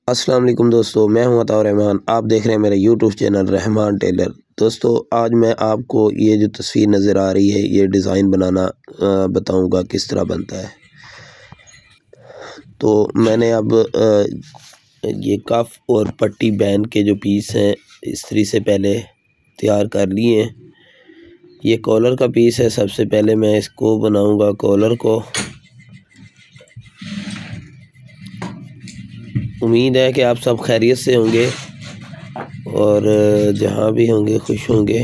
अस्सलाम वालेकुम दोस्तों, मैं हूं अता रहमान। आप देख रहे हैं मेरा यूट्यूब चैनल रहमान टेलर। दोस्तों, आज मैं आपको ये जो तस्वीर नज़र आ रही है, ये डिज़ाइन बनाना बताऊंगा किस तरह बनता है। तो मैंने अब ये कफ और पट्टी बैन के जो पीस हैं इस्त्री से पहले तैयार कर लिए हैं। ये कॉलर का पीस है। सबसे पहले मैं इसको बनाऊंगा कॉलर को। उम्मीद है कि आप सब खैरियत से होंगे और जहाँ भी होंगे खुश होंगे।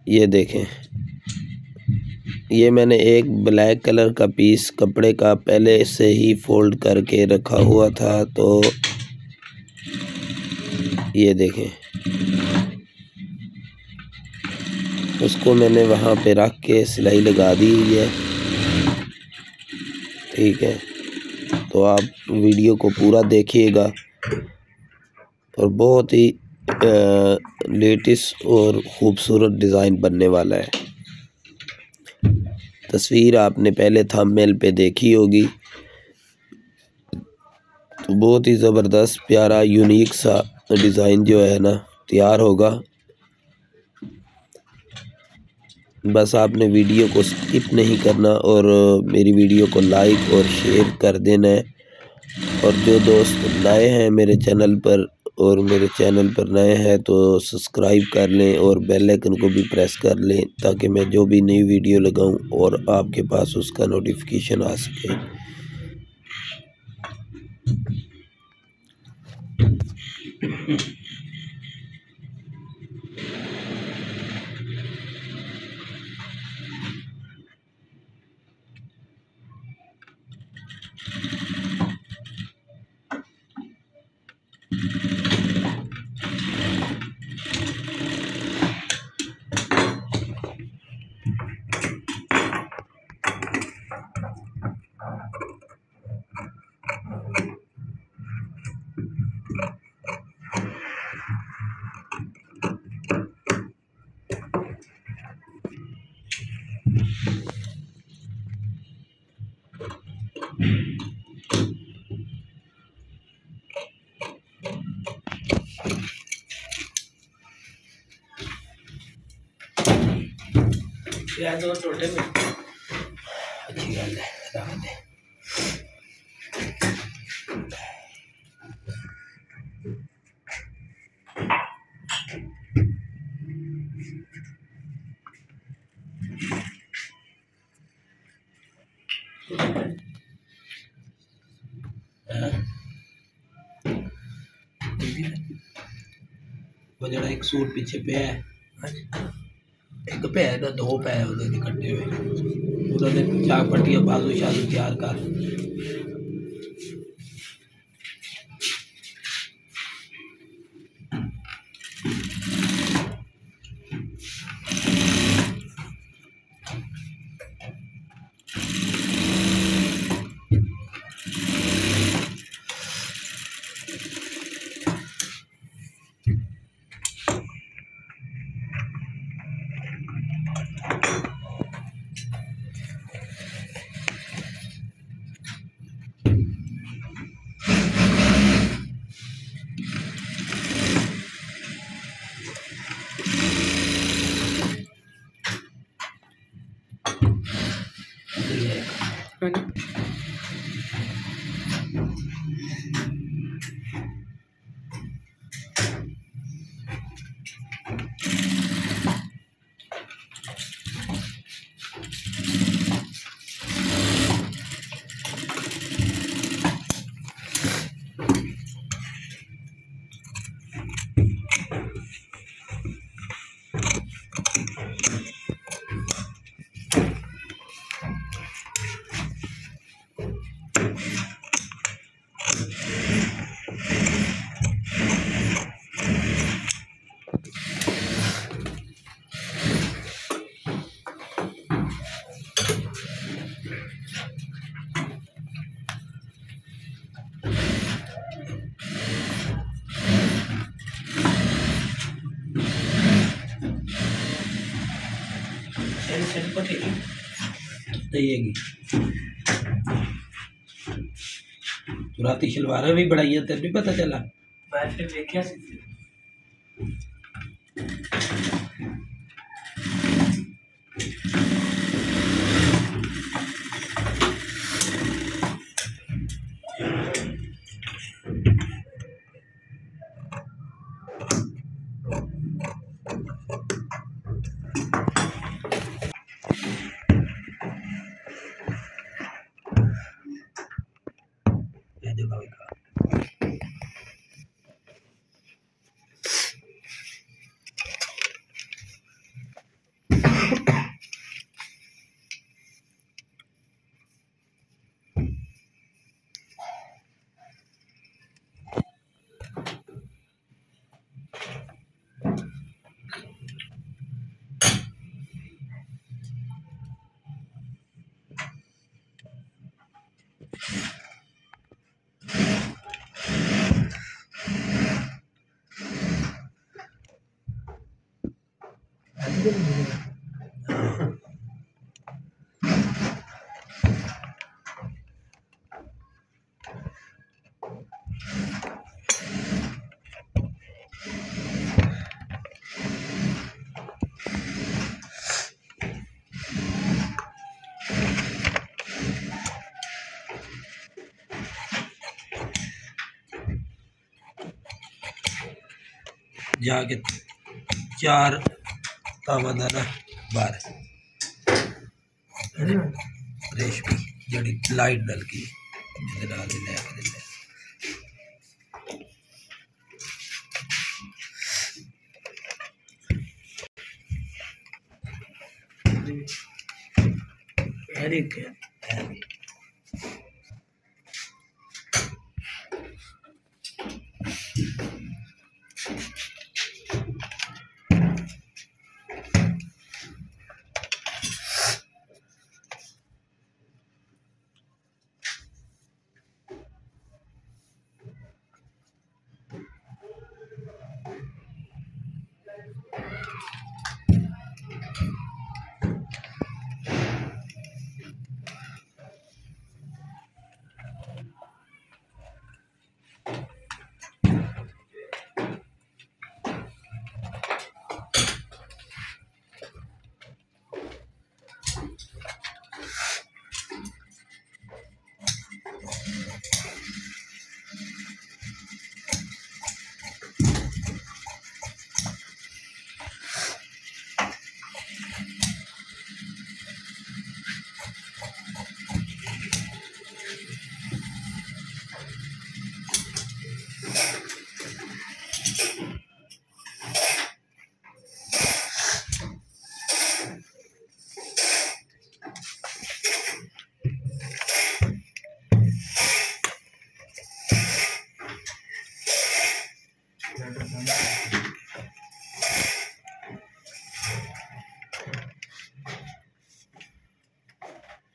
ये देखें, ये मैंने एक ब्लैक कलर का पीस कपड़े का पहले से ही फोल्ड करके रखा हुआ था। तो ये देखें, उसको मैंने वहाँ पे रख के सिलाई लगा दी हुई है। ठीक है, तो आप वीडियो को पूरा देखिएगा और बहुत ही लेटेस्ट और ख़ूबसूरत डिज़ाइन बनने वाला है। तस्वीर आपने पहले थंबनेल पे देखी होगी। तो बहुत ही ज़बरदस्त प्यारा यूनिक सा डिज़ाइन जो है ना तैयार होगा। बस आपने वीडियो को स्किप नहीं करना और मेरी वीडियो को लाइक और शेयर कर देना है। और जो दोस्त नए हैं मेरे चैनल पर नए हैं तो सब्सक्राइब कर लें और बेल आइकन को भी प्रेस कर लें, ताकि मैं जो भी नई वीडियो लगाऊं और आपके पास उसका नोटिफिकेशन आ सके। दो टोटे में अच्छी गल है। वो जरा एक सूट पीछे पे है, एक पे है ना, दो पे है उन्होंने कट्टे हुए। उन्होंने चार पट्टियाँ बाजू शाजू तैयार कर। राती शलवारां भी बढ़ाइयां, तेरे नहीं पता चला? मैं फिर देखिया सी। ये देखो इका जाके 4 तावादाना बार रेशमी जड़ी लाइट डल की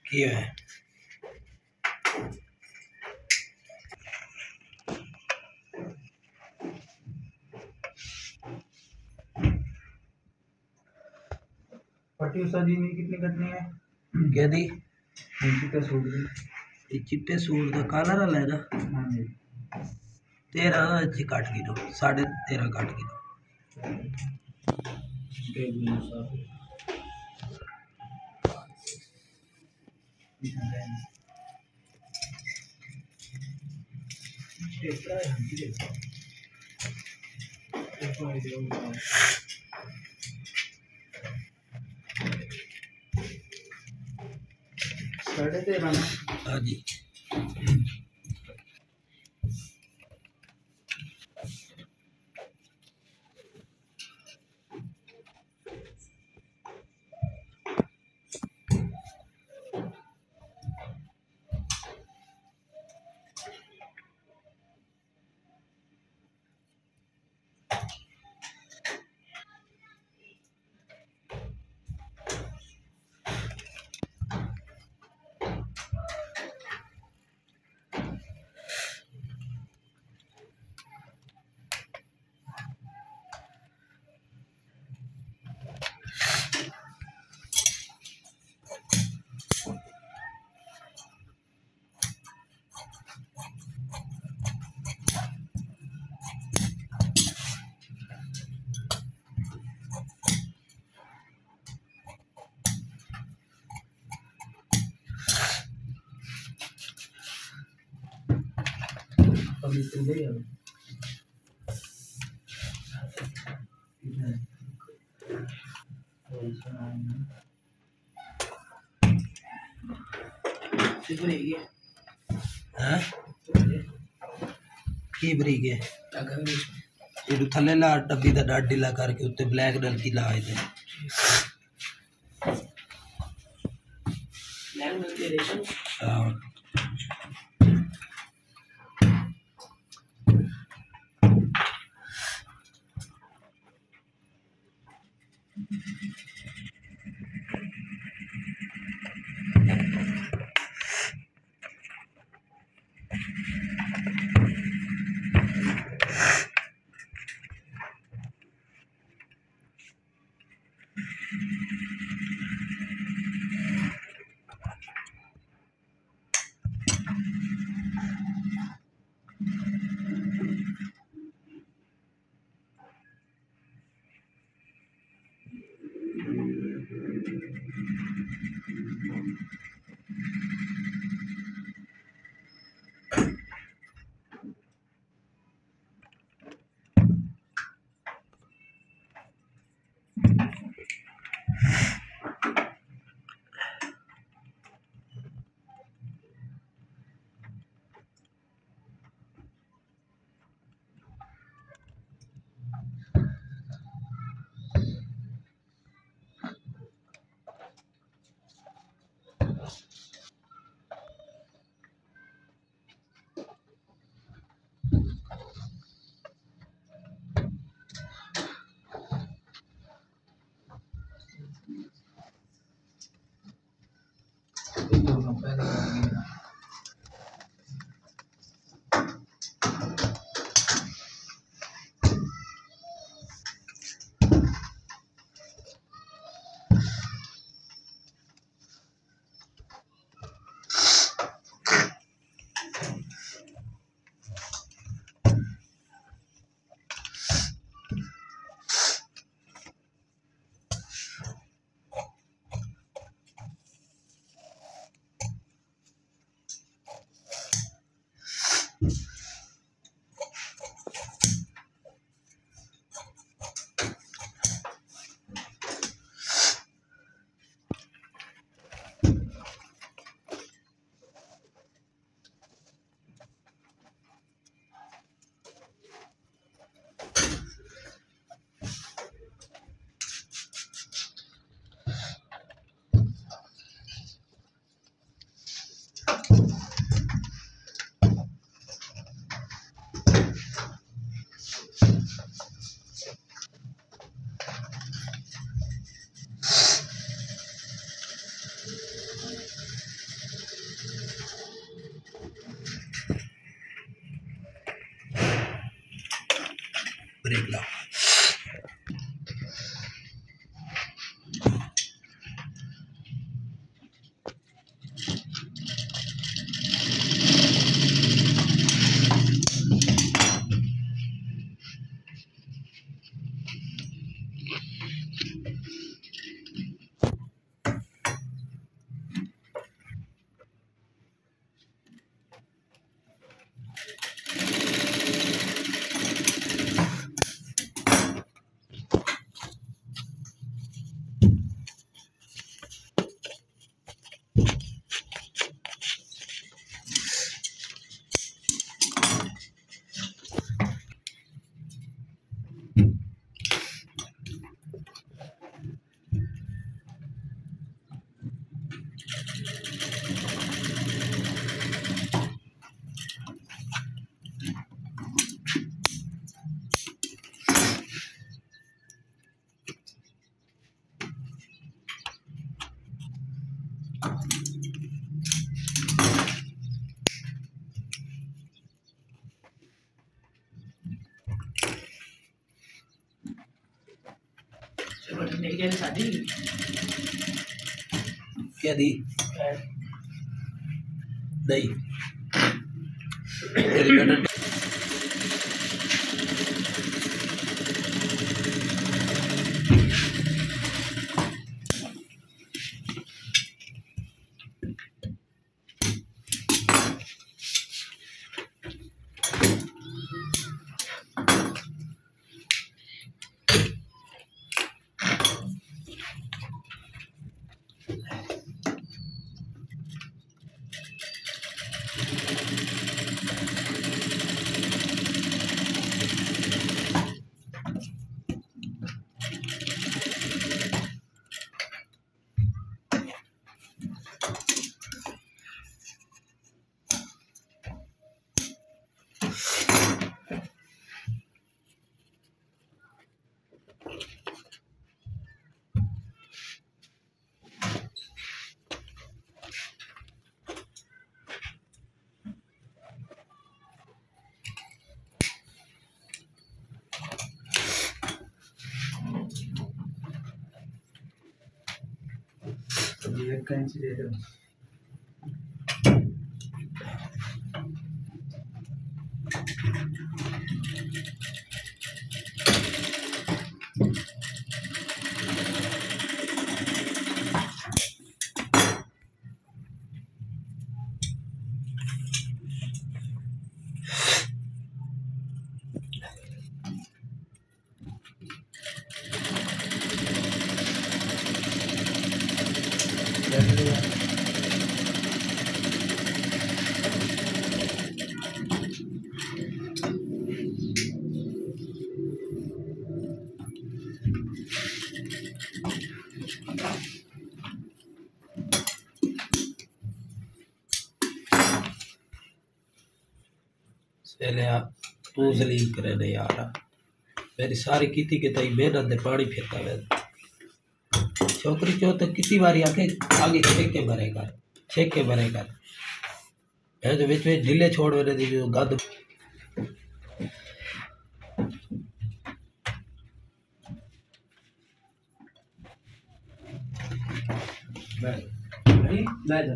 किया है। पट्टी उस्ताद जी में कितनी कटनी है? क्या दी? चिट्टे सूट दी। ये चिट्टे सूट का कलर वाला है ना? हाँ जी। 13 इंच काट की दो, 13.5 काट की दो। साढ़े 13 ना? हाँ जी। अभी चल गई अब की बरीक है ये थले ला डब्बी दा डा ढीला करके उत्ते ब्लैक डलकी लाए थे हाँ ब्रेक लाओ क्या दी नहीं 1 इंच दे दो। पहले आप तू जलील करे ने यार मेरी सारी कीती के तई मेहनत दे पानी फेंका वे छोकरी चो तो कितनी बारी आके आगे छेक के भरेगा है जो बीच में ढीले छोड़ वे दी जो गंद ला जा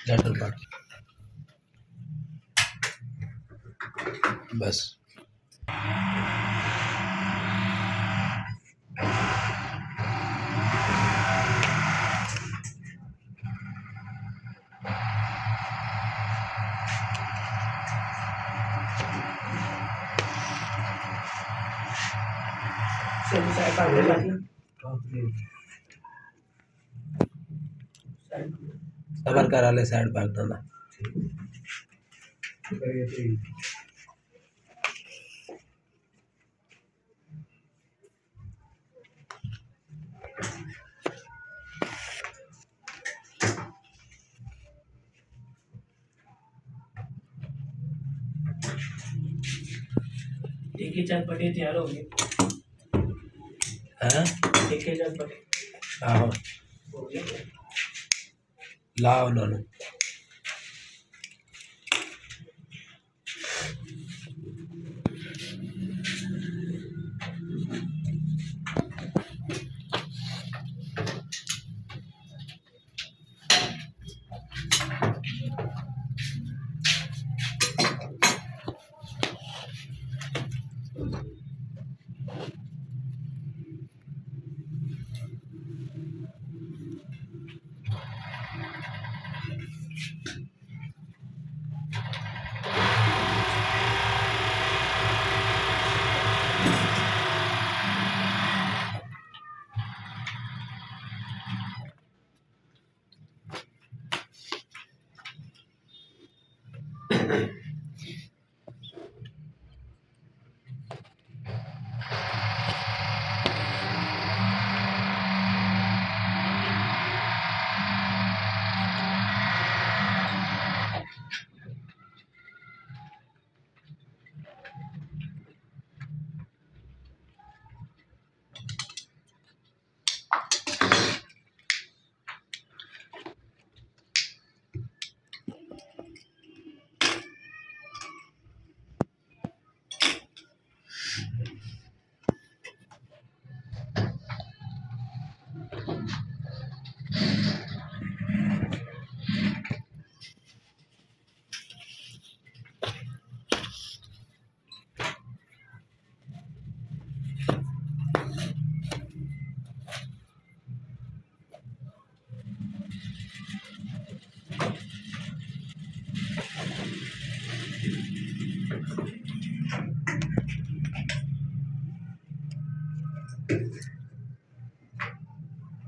लेटर काट बस सबर कर वाले साइड भाग देना एक ही चटपटे तैयार हो गए। हाँ एक ही चटपटे आहो ला उन्होंने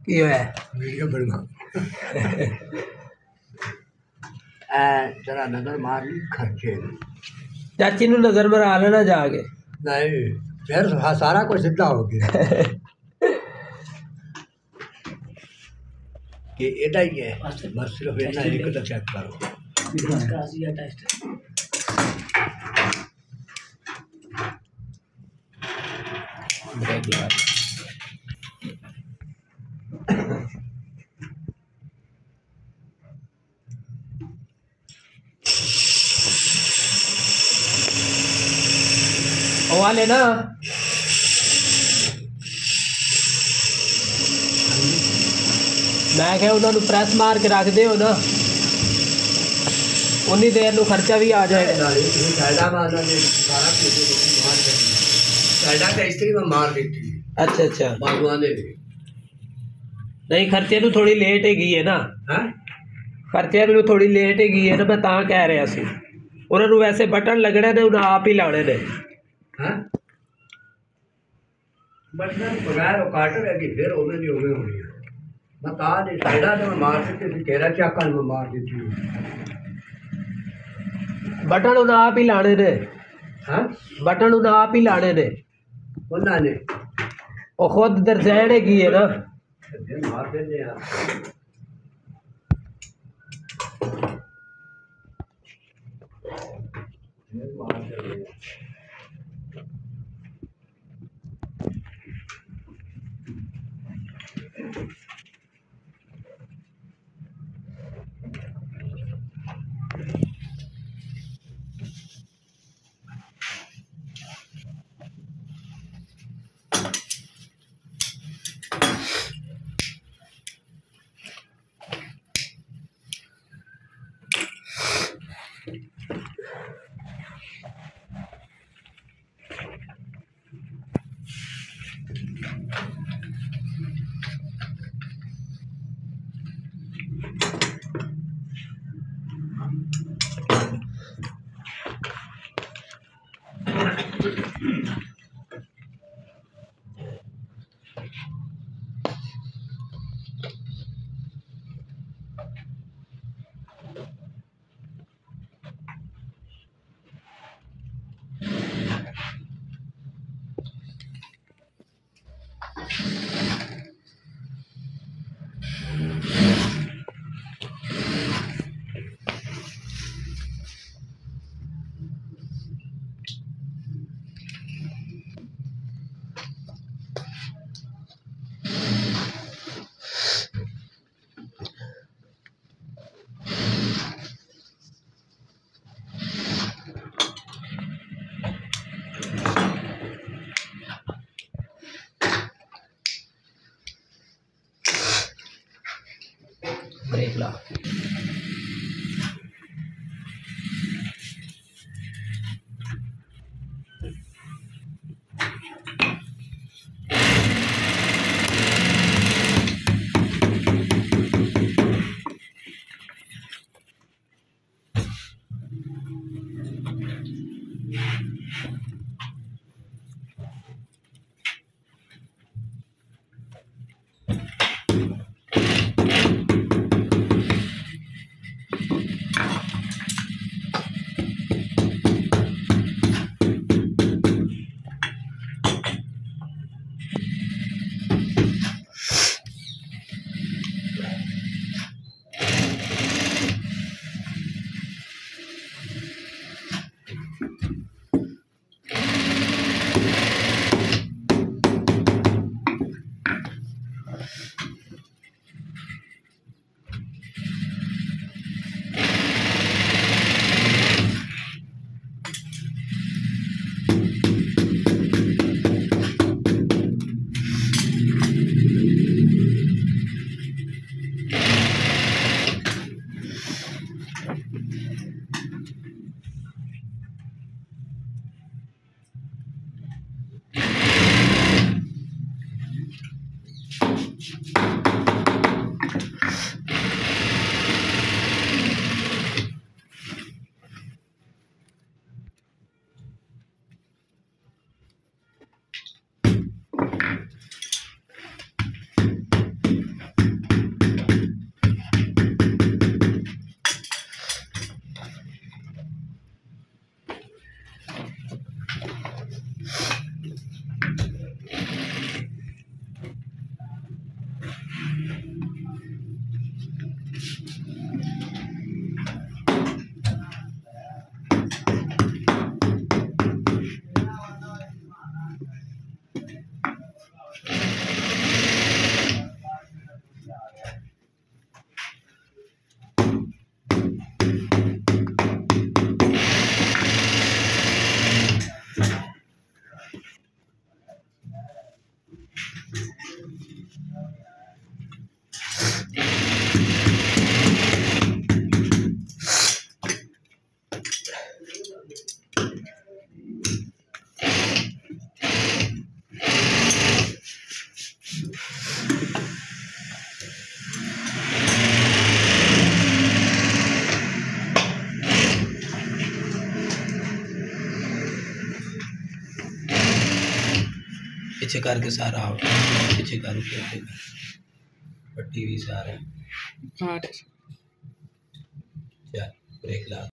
वीडियो बनवा जरा नजर मार ली खर्चे चाची नू नजर मरा लेना जाके नहीं फिर सारा कुछ सीधा हो गया कि एदा ही है बस सिर्फ इतना ही को चेक करो ब्रेक लगा वाले ना मैं क्या उन्होंने प्रेस मार के रख दे हो ना उन्नी देर नू खर्चा भी आ जाएगा अच्छा अच्छा नहीं खर्चे नू थोड़ी लेट हैगी है ना खर्चे नू थोड़ी लेट हैगी है ना मैं तां कह रहा सी उन्होंने वैसे बटन लगने ने उन्हें आप ही लाने ने बटन बगैर काट रहेगी फिर ओवे दी ओवे होनी है बता दे साइडा ते मैं मार देती थी तेरा चाकल में मार देती हूँ बटन उन्हें आप ही लाने ने बटन उन्हें आप ही लाने ने उन्होंने वो खुद डिजाइन हैगी है ना मार देते यार मार देते ब्रेक ला। पीछे करके सारा आउट, पीछे करो पट्टी भी सारा। चल ब्रेक ला।